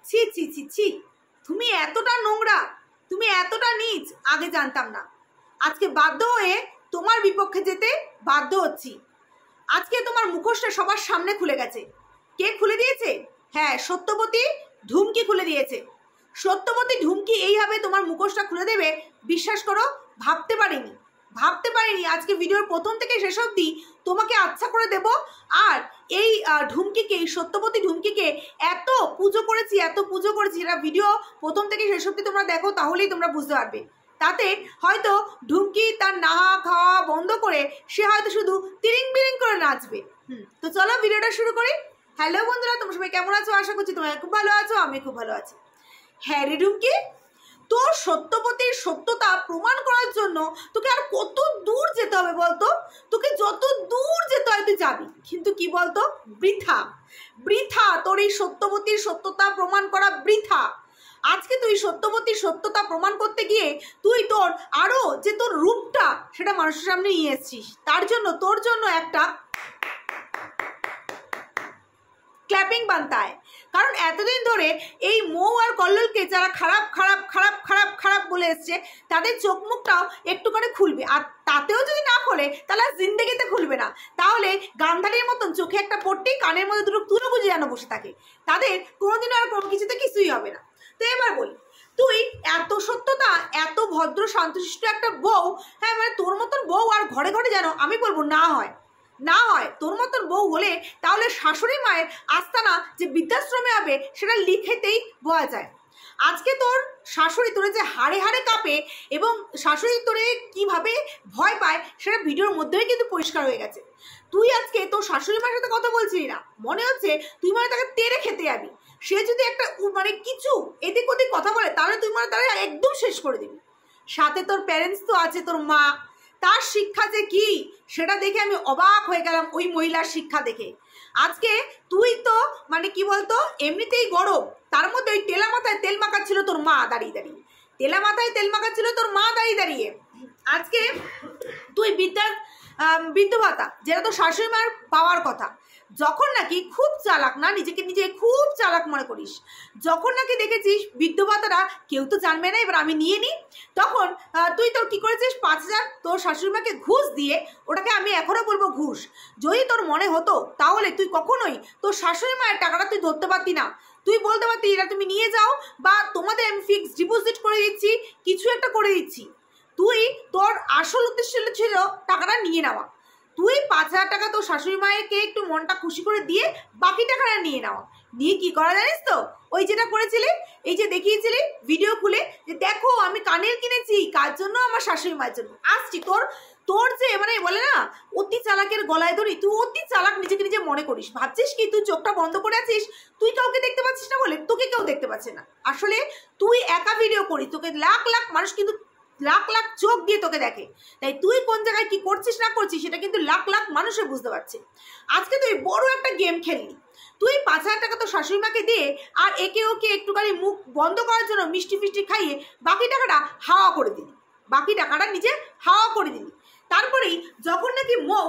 ছি ছি ছি ছি, তুমি এতটা নোংরা, তুমি এতটা নীচ আগে জানতাম না। আজকে বাধ্য হয়ে তোমার বিপক্ষে যেতে বাধ্য হচ্ছি। আজকে তোমার মুখোশটা সবার সামনে খুলে গেছে। কে খুলে দিয়েছে? হ্যাঁ, সত্যবতী ধুমকি খুলে দিয়েছে। সত্যবতী ধুমকি এইভাবে তোমার মুখোশটা খুলে দেবে বিশ্বাস করো ভাবতে পারিনি। আজকে ভিডিওর প্রথম থেকে শেষ অবধি তোমাকে আচ্ছা করে দেব। আর এই ঢুমকিকে, সত্যবতী ঢুমকিকে এত পুজো করেছি যেটা ভিডিও প্রথম থেকে শেষ অবধি তোমরা দেখো তাহলেই তোমরা বুঝতে পারবে। তাতে হয়তো ঢুমকি তার নাহা খাওয়া বন্ধ করে সে হয়তো শুধু তিরিং বিরিং করে নাচবে। তো চলো ভিডিওটা শুরু করি। হ্যালো বন্ধুরা, তোমরা সবাই কেমন আছো? আশা করছি তোমরা খুব ভালো আছো, আমি খুব ভালো আছি। হ্যাঁ রে ঢুমকি, তোর সত্যবতীর সত্যতা প্রমাণ করার জন্য তোকে আর কত দূর যেতে হবে বলতো? তোকে যত দূর যেতে হয় তুই যাবি, কিন্তু কি বলতো, বৃথা বৃথা। তোর এই সত্যবতীর সত্যতা প্রমাণ করা বৃথা। আজকে তুই সত্যবতীর সত্যতা প্রমাণ করতে গিয়ে তুই তোর আরো যে তোর রূপটা সেটা মানুষের সামনে নিয়ে এসেছিস। তার জন্য তোর জন্য একটা ক্ল্যাপিং বানতায়। কারণ এতদিন ধরে এই মৌ আর কল্লোলকে যারা খারাপ খারাপ খারাপ খারাপ খারাপ বলে এসছে তাদের চোখ মুখটাও একটু করে খুলবে। আর তাতেও যদি না খোলে তাহলে জিন্দেগিতে খুলবে না। তাহলে গান্ধারীর মতন চোখে একটা পট্টি, কানের মধ্যে দুটো তুলো গুঁজে যেন বসে থাকে। তাদের কোনোদিনও আর কোনো কিছুতে কিছুই হবে না। তো এবার বলি, তুই এত সত্যতা, এত ভদ্র শান্তশিষ্ট একটা বউ, হ্যাঁ মানে তোর মতন বউ আর ঘরে ঘরে যেন আমি বলবো না হয়। তোর মতন বউ হলে তাহলে শাশুড়ি মায়ের আস্তানা যে বৃদ্ধাশ্রমে হবে সেটা লিখেতেই বলা যায়। আজকে তোর শাশুড়ি তোরে যে হাড়ে হাড়ে কাঁপে এবং শাশুড়ি তোরে কিভাবে ভয় পায় সেটা ভিডিওর মধ্যেই কিন্তু পরিষ্কার হয়ে গেছে। তুই আজকে তোর শাশুড়ি মায়ের সাথে কথা বলছিলি না, মনে হচ্ছে তুই মানে তাকে তেড়ে খেতে যাবি। সে যদি একটা মানে কিছু এদিক ওদিক কথা বলে তাহলে তুই মানে তারা একদম শেষ করে দিবি। সাথে তোর প্যারেন্টস তো আছে, তোর মা, তার শিক্ষা যে কি সেটা দেখে আমি অবাক হয়ে গেলাম। ওই মহিলার শিক্ষা দেখে আজকে তুই তো মানে কি বলতো এমনিতেই গরম, তার মধ্যে ওই তেলা মাথায় তেল মাখাচ্ছিল তোর মা দাঁড়িয়ে দাঁড়িয়ে। তেলা মাথায় তেল মাখাচ্ছিল তোর মা দাঁড়িয়ে দাঁড়িয়ে। আজকে তুই বৃদ্ধ ভাতা যেটা তো শাশুড়ি মার পাওয়ার কথা, যখন নাকি খুব চালাক না, নিজেকে নিজে খুব চালাক মনে করিস, যখন নাকি দেখেছিস বৃদ্ধ ভাতাটা কেউ তো জানবে না এবার আমি নিয়ে নিই, তখন তুই তোর কি করেছিস 5,000 তোর শাশুড়ি মাকে ঘুষ দিয়ে, ওটাকে আমি এখনো বলবো ঘুষ। যদি তোর মনে হতো তাহলে তুই কখনোই তোর শাশুড়ি মায়ের টাকাটা তুই ধরতে পারতি না। তুই বলতে পারতি এটা তুমি নিয়ে যাও, বা তোমাদের আমি ফিক্সড ডিপোজিট করে দিচ্ছি, কিছু একটা করে দিচ্ছি। তুই তোর আসল উদ্দেশ্য ছিল টাকাটা নিয়ে নেওয়া। তুই 5,000 টাকা তোর শাশুড়ি মায়েরকে একটু মনটা খুশি করে দিয়ে বাকি টাকাটা নিয়ে নেওয়া। নিয়ে কি করা জানিস তো, ওই যেটা করেছিলি, এই যে দেখিয়েছিলি ভিডিও খুলে যে দেখো আমি কানের কিনেছি, কার জন্য? আমার শাশুড়ি মায়ের জন্য। আসছি তোর যে মানে বলে না অতি চালাকের গলায় ধরি, তুই অতি চালাক নিজেকে নিজে মনে করিস। ভাবছিস কি তুই চোখটা বন্ধ করে আছিস, তুই কাউকে দেখতে পাচ্ছিস না বলে তোকে কেউ দেখতে পাচ্ছে না। আসলে তুই একা ভিডিও করিস, তোকে লাখ লাখ মানুষ কিন্তু লাখ লাখ চোখ দিয়ে তোকে দেখে। তাই তুই কোন জায়গায় কি করছিস না করছিস সেটা কিন্তু লাখ লাখ মানুষে বুঝতে পারছে। আজকে তুই বড় একটা গেম খেললি। তুই 5,000 টাকা তো শাশুড়ি মাকে দিয়ে আর একে ওকে একটুখানি মুখ বন্ধ করার জন্য মিষ্টি ফিষ্টি খাইয়ে বাকি টাকাটা হাওয়া করে দিলি, নিজে হাওয়া করে দিলি। তারপরেই যখন নাকি মৌ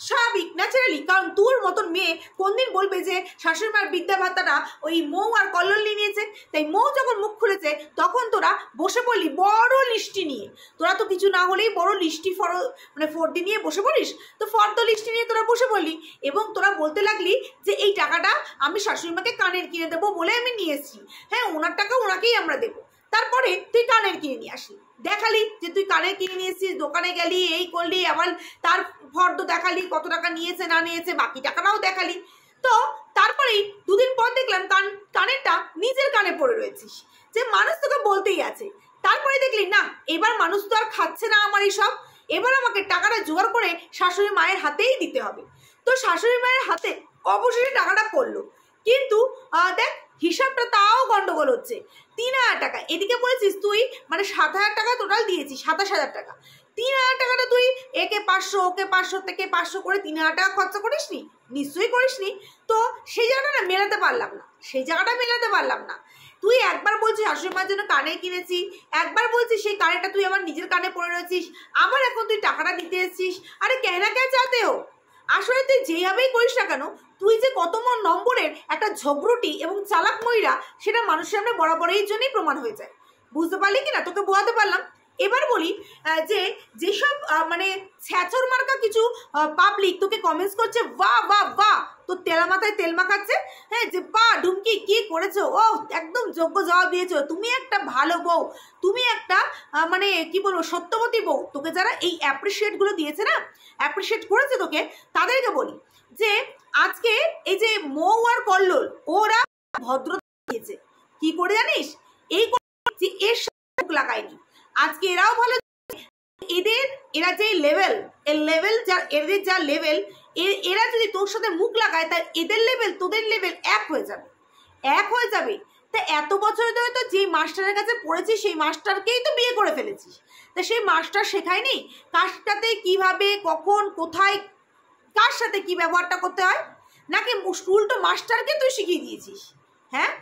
স্বাভাবিক ন্যাচারালি, কারণ তোর মতন মেয়ে কোনদিন বলবে যে শাশুড়ি মার বিদ্যা ভাতাটা ওই মৌ আর কল্লোল নিয়েছে, তাই মৌ যখন মুখ খুলেছে তখন তোরা বসে পড়লি বড় লিস্টি নিয়ে। তোরা তো কিছু না হলেই বড় লিস্টি মানে ফর্দি নিয়ে বসে পড়িস, তো ফর্দ লিস্টি নিয়ে তোরা বসে পড়লি এবং তোরা বলতে লাগলি যে এই টাকাটা আমি শাশুড়ি মাকে কানের কিনে দেবো বলে আমি নিয়ে এসেছি, হ্যাঁ ওনার টাকা ওনাকেই আমরা দেবো। তারপরে তুই কানের কিনে নিয়ে আসলি, দেখালি যে তুই কানের কিনে নিয়ে এসেছিস, দোকানে গেলি, এই করলি, আবার তার ফর্দ দেখালি কত টাকা নিয়েছে না নিয়েছে, বাকি টাকাটাও দেখালি। তো তারপরেই দুদিন পর দেখলাম কানেরটা নিজের কানে পড়ে রয়েছিস, যে মানুষ তোকে বলতেই আছে। তারপরে দেখলি না এবার মানুষ তো আর খাচ্ছে না আমার এইসব, এবার আমাকে টাকাটা জোগাড় করে শাশুড়ি মায়ের হাতেই দিতে হবে। তো শাশুড়ি মায়ের হাতে অবশেষে টাকাটা পড়লো, কিন্তু দেখ হিসাবটা তাও গন্ডগোল হচ্ছে। 3,000 টাকা এদিকে বলেছিস তুই মানে 7,000 টাকা টোটাল দিয়েছিস, 27,000 টাকা। 3,000 টাকাটা তুই একে 500 ওকে 500 থেকে 500 করে 3,000 টাকা খরচা করিসনি? নিশ্চয়ই করিসনি। তো সেই জায়গাটা মেলাতে পারলাম না। তুই একবার বলছিস শাশুড়ি মার জন্য কানে কিনেছি, একবার বলছিস সেই কানেরটা তুই আমার নিজের কানে পড়ে রয়েছিস, আবার এখন তুই টাকাটা দিতে এসেছিস। আরে কেনা কে চাতে হো? আসলে তুই যেভাবেই করিস না কেন তুই যে কত নম্বরের একটা ঝগড়ুটি এবং চালাক মহিলা সেটা মানুষের সামনে বরাবরের জন্যই প্রমাণ হয়ে যায়। বুঝতে পারলি কিনা? তোকে বোঝাতে পারলাম। এবার বলি যে যেসব মানে ছ্যাচর মার্কা কিছু পাবলিক তোকে কমেন্টস করছে, বাহ বাহ বাহ, তোর তেলা মাথায় তেল মাখাচ্ছে, হ্যাঁ, যে বাহ ডুমকি কি করেছো, ও একদম যোগ্য জবাব দিয়েছো, তুমি একটা ভালো বউ, তুমি একটা মানে কি বলবো সত্যবতী বউ। তোকে যারা এই অ্যাপ্রিসিয়েটগুলো দিয়েছে না, অ্যাপ্রিসিয়েট করেছে তোকে, তাদেরকে বলি যে আজকে এই যে মৌ আর কল্লোল ওরা ভদ্রতা দিয়েছে কি করে জানিস? এই যে এর মুখ লাগায়নি। আজকে এরাও ভালো, এরা যে লেভেল, এর লেভেল যা, এদের যা লেভেল, এরা যদি তোর সাথে মুখ লাগায় তার এদের লেভেল তোদের লেভেল এক হয়ে যাবে, এক হয়ে যাবে। তা এত বছর ধরে তো যে মাস্টারের কাছে পড়েছিস সেই মাস্টারকেই তো বিয়ে করে ফেলেছিস। তা সেই মাস্টার শেখায়নি কার সাথে কিভাবে কখন কোথায় কার সাথে কি ব্যবহারটা করতে হয়? নাকি উল্টো মাস্টারকে তুই শিখিয়ে দিয়েছিস? হ্যাঁ,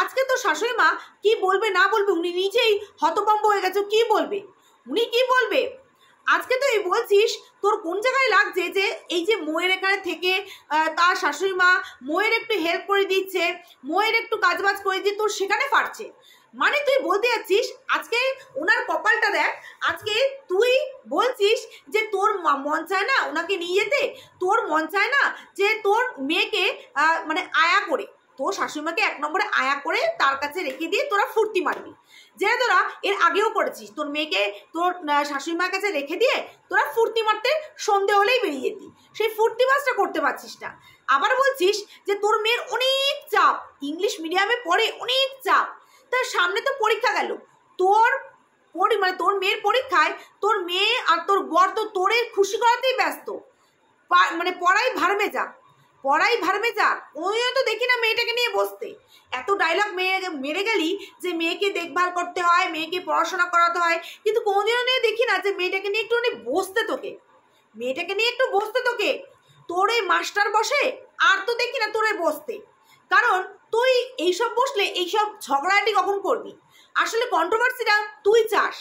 আজকে তো শাশুড়ি মা কি বলবে না বলবে, উনি নিজেই হতভম্ব হয়ে গেছে। কি বলবে উনি, কি বলবে? আজকে তো এই বলছিস তোর কোন জায়গায় লাগছে যে এই যে মোয়ের এখানে থেকে তার শাশুড়ি মা মোয়ের একটু হেল্প করে দিচ্ছে, মোয়ের একটু কাজবাজ করে দিয়ে তোর সেখানে পারছে। মানে তুই বলতে যাচ্ছিস আজকে ওনার কপালটা দেখ, আজকে তুই বলছিস যে তোর মন চায় না ওনাকে নিয়ে যেতে, তোর মন চায় না যে তোর মেয়েকে মানে আয়া করে, তোর শাশুড়িমাকে এক নম্বরে আয়া করে তার কাছে রেখে দিয়ে তোরা ফুর্তি মারবি, যেটা তোরা এর আগেও করেছিস। তোর মেয়েকে তোর শাশুড়িমার কাছে রেখে দিয়ে তোরা ফুর্তি মারতে সন্ধে হলেই বেরিয়ে যেতি, সেই ফুর্তি বাসটা করতে পারছিস না। আবার বলছিস যে তোর মেয়ের অনেক চাপ, ইংলিশ মিডিয়ামে পড়ে, অনেক চাপ, তার সামনে তো পরীক্ষা গেল, তোর মানে তোর মেয়ের পরীক্ষায় তোর মেয়ে আর তোর বর তো তোরে খুশি করাতেই ব্যস্ত, মানে পড়াই ভারমে যা, পড়াই ভারমে যা। ওইও তো দেখি না মেয়েটাকে নিয়ে বসতে, এত ডায়লগ মেরে গেলি যে মেয়েকে দেখভাল করতে হয়, মেয়েকে পড়াশোনা করাতে হয়, কিন্তু কোনোদিনও নিয়ে দেখি না যে মেয়েটাকে নিয়ে একটু বসতে তোকে, মেয়েটাকে নিয়ে একটু বসতে তোকে। তোর এই মাস্টার বসে আর তো দেখি না তোরে বসতে, কারণ তুই এইসব বসলে এইসব ঝগড়াটি কখন করবি? আসলে কন্ট্রোভার্সিটা তুই চাস।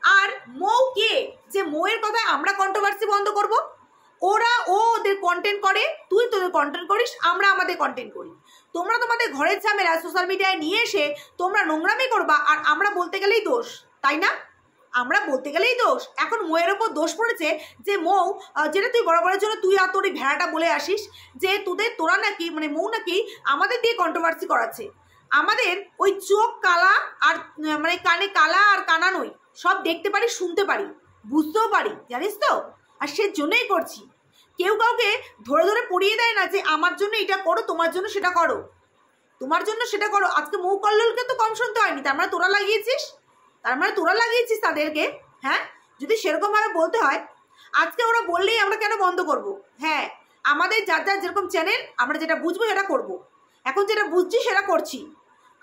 আর মৌ কে যে মৌয়ের কথায় আমরা কন্ট্রোভার্সি বন্ধ করব? ওদের কন্টেন্ট করে, তুই তোদের কন্টেন্ট করিস, আমরা আমাদের কন্টেন্ট করি। তোমরা তোমাদের ঘরের ঝামেলা সোশ্যাল মিডিয়ায় নিয়ে এসে তোমরা নোংরামি করবা, আর আমরা বলতে গেলেই দোষ, তাই না? আমরা বলতে গেলেই দোষ। এখন মৌয়ের ওপর দোষ পড়েছে যে মৌ, যেটা তুই বরাবরের জন্য তুই আর তোর এই ভেড়াটা বলে আসিস যে তোরা নাকি মানে মৌ নাকি আমাদের দিয়ে কন্ট্রোভার্সি করাচ্ছে। আমাদের ওই চোখ কালা আর মানে কানে কালা আর কানা নই, সব দেখতে পারি, শুনতে পারি, বুঝতেও পারি, জানিস তো। আর সেজন্যই করছি, কেউ কাউকে ধরে ধরে পড়িয়ে দেয় না যে আমার জন্য এটা করো, তোমার জন্য সেটা করো, তোমার জন্য সেটা করো। আজকে মৌ কল্লোলকে তো কম শুনতে হয়নি, তার মানে তোরা লাগিয়েছিস, তার মানে তোরা লাগিয়েছিস তাদেরকে। হ্যাঁ, যদি সেরকমভাবে বলতে হয়, আজকে ওরা বললেই আমরা কেন বন্ধ করব? হ্যাঁ, আমাদের যার যার যেরকম চ্যানেল, আমরা যেটা বুঝবো সেটা করব। এখন যেটা বুঝছি সেটা করছি।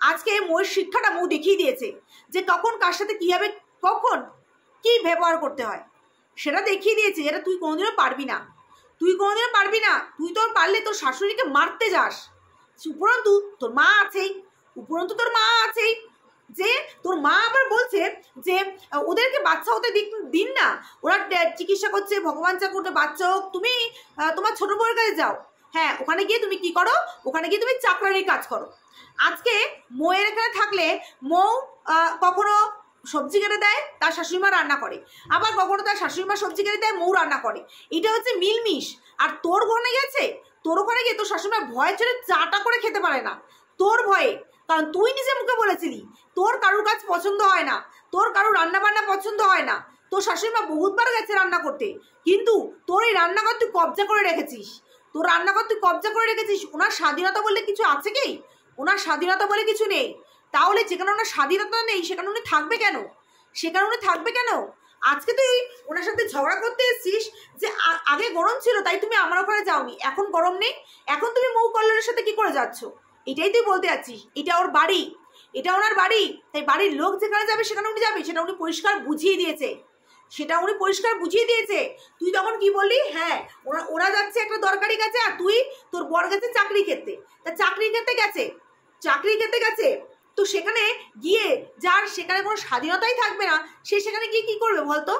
আজকে মৌয়ের শিক্ষাটা মৌ দেখিয়ে দিয়েছে যে কখন কার সাথে কীভাবে কখন কি ব্যবহার করতে হয়, সেটা দেখিয়ে দিয়েছে, যেটা তুই কোনোদিনও পারবি না, তুই কোনোদিনও পারবি না। তুই তোর পারলে তোর শাশুড়িকে মারতে যাস, উপরন্তু তোর মা আছেই, উপরন্তু তোর মা আছেই, যে তোর মা আবার বলছে যে ওদেরকে বাচ্চা হতে দিন না, ওরা চিকিৎসা করছে, ভগবান চা করতে বাচ্চা হোক, তুমি তোমার ছোটো বউয়ের কাছে যাও। হ্যাঁ, ওখানে গিয়ে তুমি কি করো? ওখানে গিয়ে তুমি চাকরানির কাজ করো। আজকে মৌয়ের এখানে থাকলে মৌ কখনো সবজি কেটে দেয়, তার শাশুড়িমা রান্না করে, আবার কখনো তার শাশুড়িমা সবজি কেটে দেয়, মৌ রান্না করে। এটা হচ্ছে মিলমিশ। আর তোর ওখানে গেছে, তোর ওখানে গিয়ে তোর শাশুড়িমা ভয়ে চলে চাটা করে খেতে পারে না, তোর ভয়ে। কারণ তুই নিজে মুখে বলেছিলি তোর কারুর কাজ পছন্দ হয় না, তোর কারুর রান্না বান্না পছন্দ হয় না। তোর শাশুড়িমা বহুতবার গেছে রান্না করতে, কিন্তু তোর এই রান্নাঘর তুই কবজা করে রেখেছিস, তোর রান্নাঘর তুই কবজা করে রেখেছিস। ওনার স্বাধীনতা বলে কিছু আছে কি? ওনার স্বাধীনতা বলে কিছু নেই। তাহলে যেখানে ওনার স্বাধীনতা নেই সেখানে উনি থাকবে কেন? সেখানে উনি থাকবে কেন? আজকে তুই ওনার সাথে ঝগড়া করতে এসেছিস যে আগে গরম ছিল তাই তুমি আমার ওখানে যাওনি, এখন গরম নেই, এখন তুমি মৌ কল্লোলের সাথে কি করে যাচ্ছ? এটাই তুই বলতে যাচ্ছিস। এটা ওর বাড়ি, এটা ওনার বাড়ি, তাই বাড়ির লোক যেখানে যাবে সেখানে উনি যাবে, সেটা উনি পরিষ্কার বুঝিয়ে দিয়েছে, সেটা উনি পরিষ্কার বুঝিয়ে দিয়েছে। তুই তখন কি বললি? হ্যাঁ, ওরা যাচ্ছে একটা দরকারি কাছে, আর তুই তোর বর গেছে চাকরি ক্ষেত্রে। তা চাকরি ক্ষেত্রে গেছে, চাকরি ক্ষেত্রে গেছে, তো সেখানে গিয়ে যার সেখানে কোনো স্বাধীনতাই থাকবে না, সে সেখানে গিয়ে কী করবে বলতো?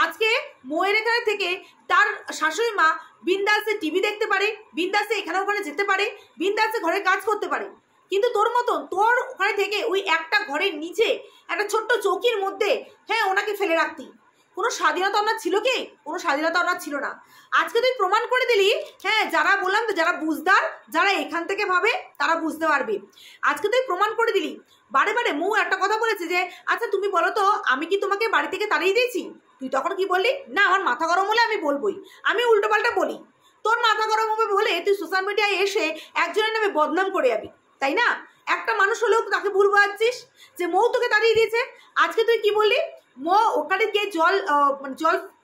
আজকে মৌয়ের এখানে থেকে তার শাশুড়ি মা বিন্দাসে টিভি দেখতে পারে, বিন্দাসে এখানে ওখানে যেতে পারে, বিন্দাসে ঘরে কাজ করতে পারে। কিন্তু তোর মতন তোর ওখানে থেকে ওই একটা ঘরের নিচে একটা ছোট্ট চৌকির মধ্যে হ্যাঁ ওনাকে ফেলে রাখতি। কোনো স্বাধীনতা ওনার ছিল কি? কোনো স্বাধীনতা ওনার ছিল না। আজকে তুই প্রমাণ করে দিলি। হ্যাঁ, যারা বললাম তো, যারা বুঝদার, যারা এখান থেকে ভাবে তারা বুঝতে পারবে। আজকে তুই প্রমাণ করে দিলি। বারে বারে মৌ একটা কথা বলেছে যে আচ্ছা তুমি বলো তো আমি কি তোমাকে বাড়ি থেকে তাড়িয়ে দিয়েছি? তুই তখন কি বললি? না, আমার মাথা গরম হলে আমি বলবোই, আমি উল্টোপাল্টা বলি। তোর মাথা গরম হবে বলে তুই সোশ্যাল মিডিয়ায় এসে একজনের নামে বদনাম করে যাবি, তাই না? একটা মানুষ হলেও তাকে ভুল বোঝাচ্ছিস যে মৌ তোকে তাড়িয়ে দিয়েছে। আজকে তুই কি বললি? মৌ ওখানে গিয়ে জল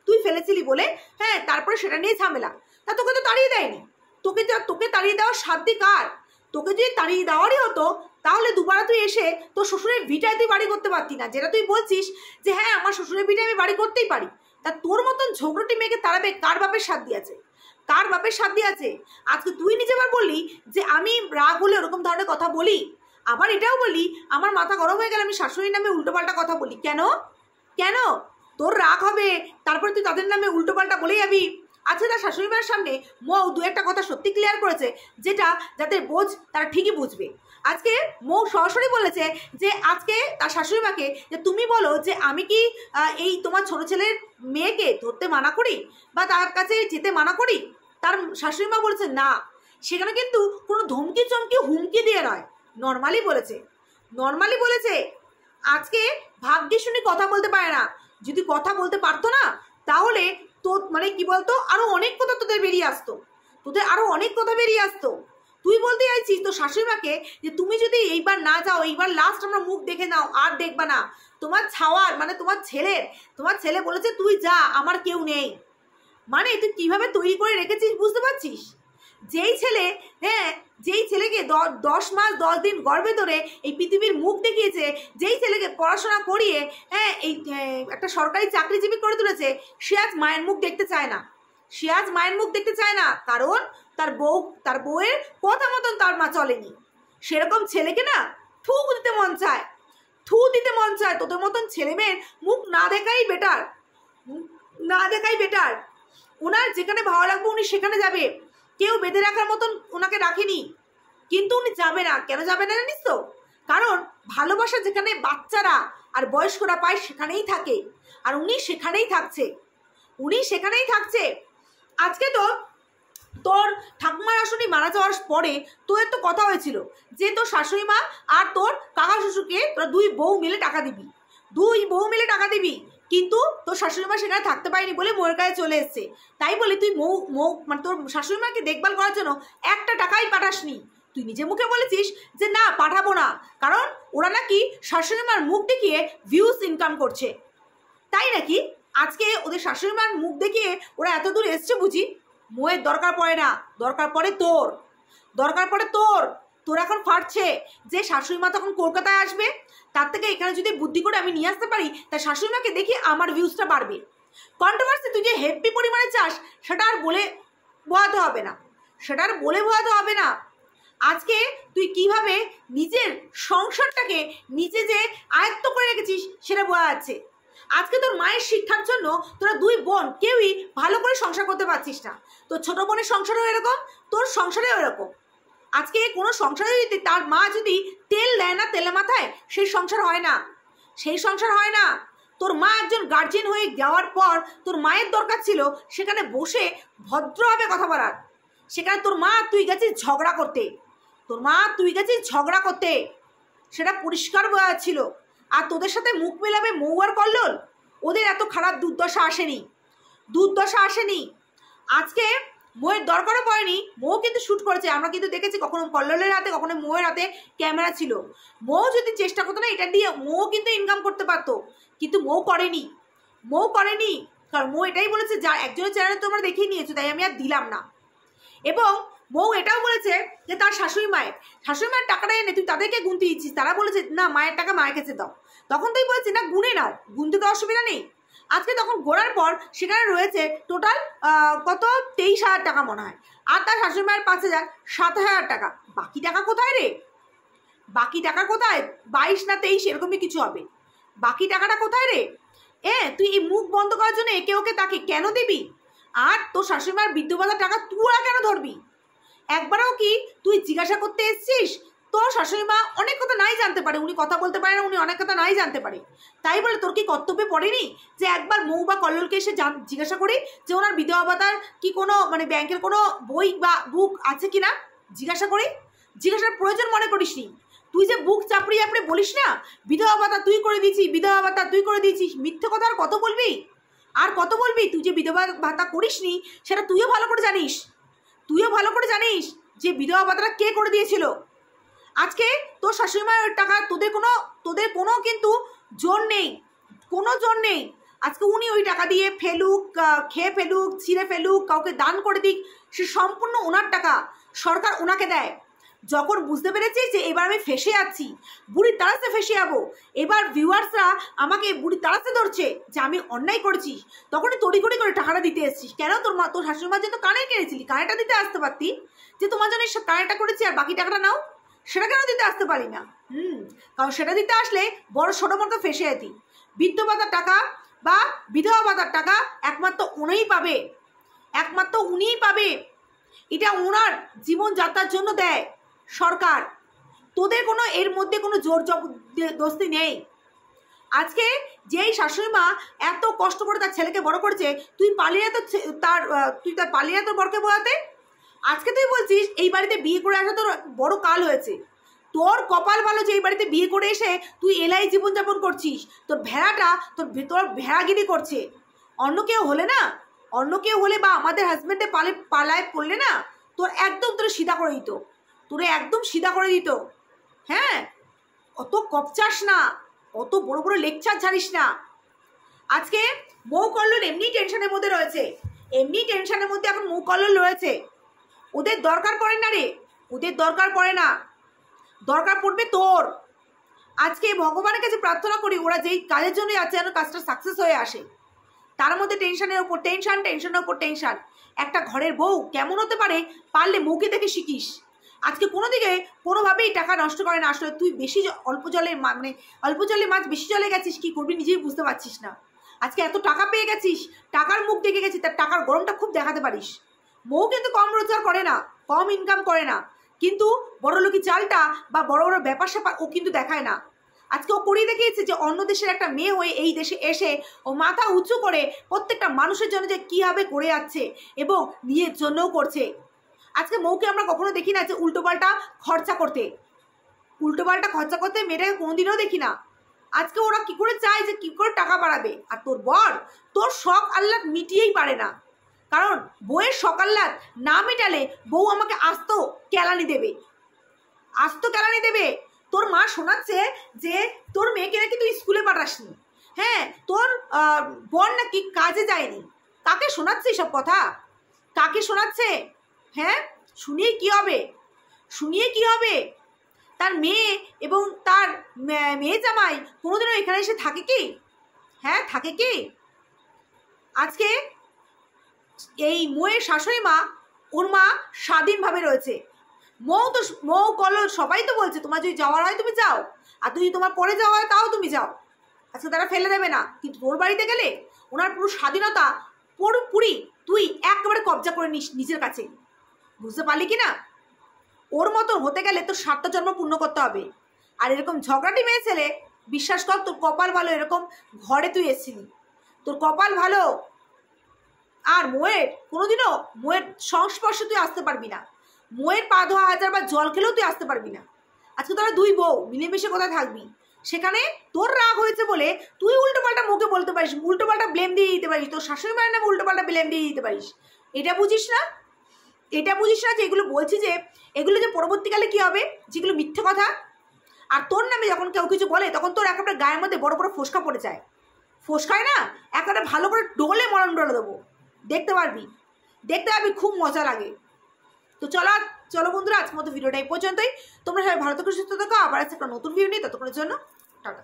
তুই ফেলেছিলি বলে হ্যাঁ তারপরে সেটা নিয়ে ঝামেলা। তা তোকে তো তাড়িয়ে দেয়নি। তোকে তাড়িয়ে দেওয়ার সাধ্যি কার? তোকে যদি তাড়িয়ে দেওয়ারই হতো তাহলে দুবারা তুই এসে তোর শ্বশুরের ভিটায় তুই বাড়ি করতে পারতি না, যেটা তুই বলছিস যে হ্যাঁ আমার শ্বশুরের ভিটায় আমি বাড়ি করতেই পারি। তা তোর মতন ঝগড়াটি মেয়েকে তাড়াবে কার বাপের সাধ্য আছে? কার বাপের সাধ্য আছে? আজকে তুই নিজেবার বললি যে আমি রাগ হলে ওরকম ধরনের কথা বলি, আবার এটাও বলি আমার মাথা গরম হয়ে গেলে আমি শাশুড়ির নামে উল্টোপাল্টা কথা বলি। কেন? কেন তোর রাগ হবে তারপরে তুই তাদের নামে উল্টোপাল্টা বলে যাবি? আচ্ছা, তার শাশুড়ি মায়ের সামনে মৌ দু একটা কথা সত্যি ক্লিয়ার করেছে, যেটা যাদের বোঝ তারা ঠিকই বুঝবে। আজকে মৌ সরাসরি বলেছে যে আজকে তার শাশুড়ি মাকে যে তুমি বলো যে আমি কি এই তোমার ছোট ছেলের মেয়েকে ধরতে মানা করি বা তার কাছে যেতে মানা করি? তার শাশুড়ি মা বলেছে না, সেখানে কিন্তু কোনো ধমকি চমকি হুমকি দিয়ে নয়, নর্মালি বলেছে, নর্মালি বলেছে। আজকে ভাগ্যে শুনে কথা বলতে পারে না। যদি কথা বলতে পারতো না তাহলে তো মানে কি বলতো আরো অনেক কথা তোদের বেরিয়ে আসতো, তোদের আরো অনেক কথা বেরিয়ে আসতো। তুই বলতে চাইছিস তোর শাশুড়ি মাকে যে তুমি যদি এইবার না যাও, এইবার লাস্ট আমরা মুখ দেখে নাও, আর দেখবা না। তোমার ছাওয়ার মানে তোমার ছেলে বলেছে তুই যা, আমার কেউ নেই। মানে তুই কিভাবে তৈরি করে রেখেছিস বুঝতে পারছিস? যেই ছেলে হ্যাঁ যেই ছেলেকে 10 মাস 10 দিন গর্ভে ধরে এই পৃথিবীর মুখ দেখিয়েছে, যেই ছেলেকে পড়াশোনা করিয়ে হ্যাঁ এই একটা সরকারি চাকরিজীবী করে তুলেছে, সে আজ মায়ের মুখ দেখতে চায় না। সে আজ মায়ের মুখ দেখতে চায় না, কারণ তার বউয়ের কথা মতন তার মা চলেনি। সেরকম ছেলেকে না থু দিতে মন চায়, থু দিতে মন চায়। তোদের মতন ছেলে মেয়ের মুখ না দেখাই বেটার, না দেখাই বেটার। ওনার যেখানে ভালো লাগবে উনি সেখানে যাবে, কেউ বেঁধে রাখার মতন ওনাকে রাখেনি। কিন্তু উনি যাবে না। কেন যাবে না জানিস তো? কারণ ভালোবাসা যেখানে বাচ্চারা আর বয়স্করা পায় সেখানেই থাকে, আর উনি সেখানেই থাকছে, উনি সেখানেই থাকছে। আজকে তো তোর ঠাকুমার আসনি মারা যাওয়ার পরে তোদের তো কথা হয়েছিল যে তোর শাশুড়ি মা আর তোর কাকা শ্বশুরকে তোরা দুই বউ মিলে টাকা দিবি, কিন্তু তোর শাশুড়ি মা সেখানে থাকতে পারেনি বলে মৌয়ের কাছে চলে এসছে। তাই বলে তুই মানে তোর শাশুড়ি মাকে দেখভাল করার জন্য একটা টাকাই পাঠাসনি। তুই নিজে মুখে বলেছিস যে না পাঠাবো না, কারণ ওরা নাকি শাশুড়ি মার মুখ দেখিয়ে ভিউজ ইনকাম করছে। তাই নাকি? আজকে ওদের শাশুড়ি মার মুখ দেখিয়ে ওরা এত দূর এসছে বুঝি? মৌয়ের দরকার পড়ে না, দরকার পড়ে তোর। তোর এখন ফাটছে যে শাশুড়ি মা তখন কলকাতায় আসবে, তার থেকে এখানে যদি বুদ্ধি করে আমি নিয়ে আসতে পারি তার শাশুড়ি মাকে দেখি আমার ভিউজটা বাড়বে। কন্ট্রোভার্সি তুই যে হেভি পরিমাণে চাস সেটা আর বলে বোঝাতে হবে না। আজকে তুই কিভাবে নিজের সংসারটাকে নিজে যে আয়ত্ত করে রেখেছিস সেটা বোঝা যাচ্ছে। আজকে তোর মায়ের শিক্ষার জন্য তোরা দুই বোন কেউই ভালো করে সংসার করতে পারছিস না। তোর ছোট বোনের সংসারেও এরকম, তোর সংসারেও এরকম। আজকে কোনো সংসারে যদি তার মা যদি তেল দেয় না তেলে মাথায়, সেই সংসার হয় না। তোর মা একজন গার্জিয়ান হয়ে যাওয়ার পর তোর মায়ের দরকার ছিল সেখানে বসে ভদ্রভাবে কথা বলার। সেখানে তোর মা তুই গেছিস ঝগড়া করতে, সেটা পরিষ্কার বোঝা যাচ্ছিল। আর তোদের সাথে মুখ মেলাবে মৌ আর কল্লোল, ওদের এত খারাপ দুর্দশা আসেনি। আজকে মৌয়ের দরকারও পড়েনি, মৌ কিন্তু শ্যুট করেছে, আমরা কিন্তু দেখেছি কখনো কল্লোলের হাতে কখনো মৌয়ের হাতে ক্যামেরা ছিল। মৌ যদি চেষ্টা করতো না এটা দিয়ে মৌ কিন্তু ইনকাম করতে পারতো, কিন্তু মৌ করেনি। কারণ মৌ এটাই বলেছে যা একজনের চ্যানেলে তোমরা দেখিয়ে নিয়েছো তাই আমি আর দিলাম না। এবং মৌ এটাও বলেছে যে তার শাশুড়ি মায়ের টাকাটা এনে তুই তাদেরকে গুনতে দিচ্ছিস, তারা বলেছে না মায়ের টাকা মায়ের কাছে দাও, তখন তুই বলেছিস না গুনে নাও, গুনতে তো অসুবিধা নেই। আজকে তখন গোড়ার পর সেখানে রয়েছে টোটাল কত 23,000 টাকা মনে হয়, আর তার শাশুড়ি মায়ের 5,000, 7,000 টাকা। বাকি টাকা কোথায় রে? 22 না 23 এরকমই কিছু হবে। বাকি টাকাটা কোথায় রে? তুই এই মুখ বন্ধ করার জন্য একে ওকে তাকে কেন দিবি? আর তোর শাশুড়িমার বৃদ্ধ ভাতার টাকা তোরা কেন ধরবি? একবারও কি তুই জিজ্ঞাসা করতে এসছিস? তোর শাশুড়ি মা অনেক কথা নাই জানতে পারে, উনি কথা বলতে পারে না, উনি অনেক কথা নাই জানতে পারে, তাই বলে তোর কি কর্তব্যে পড়েনি যে একবার মৌ বা কল্লোলকে এসে জিজ্ঞাসা করি যে ওনার বিধবা ভাতার কি কোনো মানে ব্যাংকের কোনো বই বা বুক আছে কি না জিজ্ঞাসা করি? জিজ্ঞাসার প্রয়োজন মনে করিস নি? তুই যে বুক চাপড়িয়ে আপনি বলিস না বিধবা ভাতা তুই করে দিয়েছিস, বিধবা ভাতা তুই করে দিয়েছিস, মিথ্যে কথা আর কত বলবি? আর কত বলবি? তুই যে বিধবা ভাতা করিস নি সেটা তুইও ভালো করে জানিস, তুইও ভালো করে জানিস যে বিধবা ভাতাটা কে করে দিয়েছিল। আজকে তোর শাশুড়ি মায়ের টাকা তোদের কোনো কিন্তু জোর নেই, কোনো জোর নেই। আজকে উনি ওই টাকা দিয়ে ফেলুক, খেয়ে ফেলুক, ছিঁড়ে ফেলুক, কাউকে দান করে দিক, সে সম্পূর্ণ ওনার টাকা, সরকার ওনাকে দেয়। যখন বুঝতে পেরেছি যে এবার আমি ফেসে যাচ্ছি, বুড়ির তাড়াতে ফেসে যাবো, এবার ভিউয়ার্সরা আমাকে বুড়ির তাড়াতে ধরছে যে আমি অন্যায় করেছি, তখনই তড়িঘড়ি করে টাকাটা দিতে এসেছিস। কেন? তোর শাশুড়ি মার জন্য কানে কিনেছিলি, কানেটা দিতে আসতে পারতি, যে তোমার জন্য কানেটা করেছি আর বাকি টাকাটা নাও, সেটা কেন দিতে আসতে পারি না? কারণ সেটা দিতে আসলে বড় ছোটো মতো ফেসে যেতি। বৃদ্ধ ভাতার টাকা বা বিধবা ভাতার টাকা একমাত্র উনিই পাবে, একমাত্র উনিই পাবে। এটা ওনার জীবনযাত্রার জন্য দেয় সরকার, তোদের কোনো এর মধ্যে কোনো জোর জবরদস্তি নেই। আজকে যেই শাশুড়ি মা এত কষ্ট করে তার ছেলেকে বড় করেছে, তুই পালিয়ে তার পালিয়ে তোর বরকে বোঝাতে। আজকে তুই বলছিস এই বাড়িতে বিয়ে করে আসা তোর বড় কাল হয়েছে, তোর কপাল ভালো যে এই বাড়িতে বিয়ে করে এসে তুই এলাই জীবনযাপন করছিস, তোর ভেড়াটা তোর ভেড়াগিরি করছে। অন্য কেউ হলে না, অন্য কেউ হলে বা আমাদের হাজব্যান্ডে পালায় পড়লে না, তোর একদম সিধা করে দিত, তোরে একদম সিধা করে দিত। হ্যাঁ, অত কপচাস না, অত বড় বড় লেকচার ছাড়িস না। আজকে মৌ কল্লোল এমনি টেনশনের মধ্যে রয়েছে, এমনি টেনশনের মধ্যে এখন মৌ কল্লোল রয়েছে। ওদের দরকার পড়ে না রে, ওদের দরকার পড়ে না, দরকার পড়বে তোর। আজকে ভগবানের কাছে প্রার্থনা করি ওরা যেই কাজের জন্য যাচ্ছে যেন কাজটা সাকসেস হয়ে আসে। তার মধ্যে টেনশনের ওপর টেনশন, টেনশনের ওপর টেনশন। একটা ঘরের বউ কেমন হতে পারে পারলে মৌকে দেখে শিখিস। আজকে কোনো দিকে কোনোভাবেই টাকা নষ্ট করে না। আসলে তুই বেশি অল্প জলে অল্প জলে মাছ বেশি জলে গেছিস, কি করবি নিজেই বুঝতে পারছিস না। আজকে এত টাকা পেয়ে গেছিস, টাকার মুখ দেখে গেছিস, তার টাকার গরমটা খুব দেখাতে পারিস। মৌ কিন্তু কম রোজগার করে না, কম ইনকাম করে না, কিন্তু বড়লোকি চালটা বা বড় বড় ব্যাপার স্যাপার ও কিন্তু দেখায় না। আজকে ও করিয়ে দেখিয়েছে যে অন্য দেশের একটা মেয়ে হয়ে এই দেশে এসে ও মাথা উঁচু করে প্রত্যেকটা মানুষের জন্য যে কীভাবে করে যাচ্ছে এবং নিজের জন্যও করছে। আজকে মৌকে আমরা কখনো দেখি না যে উল্টোপাল্টা খরচা করতে, মেয়েটাকে কোনোদিনও দেখি না। আজকে ওরা কি করে চায় যে কি করে টাকা বাড়াবে। আর তোর বর তোর শখ আহ্লাদ মিটিয়েই পারে না, কারণ বউয়ের শখ আহ্লাদ না মেটালে বউ আমাকে আস্ত কেলানি দেবে। তোর মা শোনাচ্ছে যে তোর মেয়েকে নাকি তুই স্কুলে পাঠাসনি, হ্যাঁ, তোর বর নাকি কাজে যায়নি। কাকে শোনাচ্ছে এসব কথা? কাকে শোনাচ্ছে? হ্যাঁ, শুনিয়ে কি হবে? তার মেয়ে এবং তার মেয়ে জামাই কোনোদিনও এখানে এসে থাকে কি? হ্যাঁ, থাকে কি? আজকে এই মৌয়ের শাশুড়ি মা, ওর মা স্বাধীনভাবে রয়েছে। মৌ কল্লোল সবাই তো বলছে তোমার যদি যাওয়ার হয় তুমি যাও, আর যদি তোমার পরে যাওয়া হয় তাও তুমি যাও, আজকে তারা ফেলে দেবে না। কিন্তু তোর বাড়িতে গেলে ওনার পুরো স্বাধীনতা পুরোপুরি তুই একেবারে কবজা করে নিস নিজের কাছে। বুঝতে পারলি কি না? ওর মতো হতে গেলে তোর 7টা জন্ম পূর্ণ করতে হবে। আর এরকম ঝগড়াটি মেয়ে ছেলে, বিশ্বাস কর তোর কপাল ভালো, এরকম ঘরে তুই এসেছিলি, তোর কপাল ভালো। আর কোনোদিনও মোয়ের সংস্পর্শে তুই আসতে পারবি না, মোয়ের পা ধোয়া 1000 বার জল খেলেও তুই আসতে পারবি না। আজকে তোরা দুই বউ মিলেমিশে কোথায় থাকবি? সেখানে তোর রাগ হয়েছে বলে তুই উল্টোপাল্টা মুখে বলতে পারিস, উল্টোপাল্টা ব্লেম দিয়ে দিতে পারিস, তোর শাশুড়ি মায়ের নামে উল্টোপাল্টা ব্লেম দিয়ে দিতে পারিস। এটা বুঝিস না যে এগুলো বলছি যে এগুলো যে পরবর্তীকালে কি হবে, যেগুলো মিথ্যে কথা। আর তোর নামে যখন কেউ কিছু বলে তখন তোর একেবারে গায়ের মধ্যে বড় বড় ফোসকা পড়ে যায়, ফোসকায় না একেবারে ভালো করে ডোলে মরণ ডলে দেবো, দেখতে পারবি খুব মজা লাগে। তো চলো বন্ধুরা, আজকের মতো ভিডিওটা এই পর্যন্তই। তোমরা সবাই ভালো থেকো, সুস্থ থেকো। আবার একটা নতুন ভিডিও নিয়ে ততক্ষণের জন্য টাটা।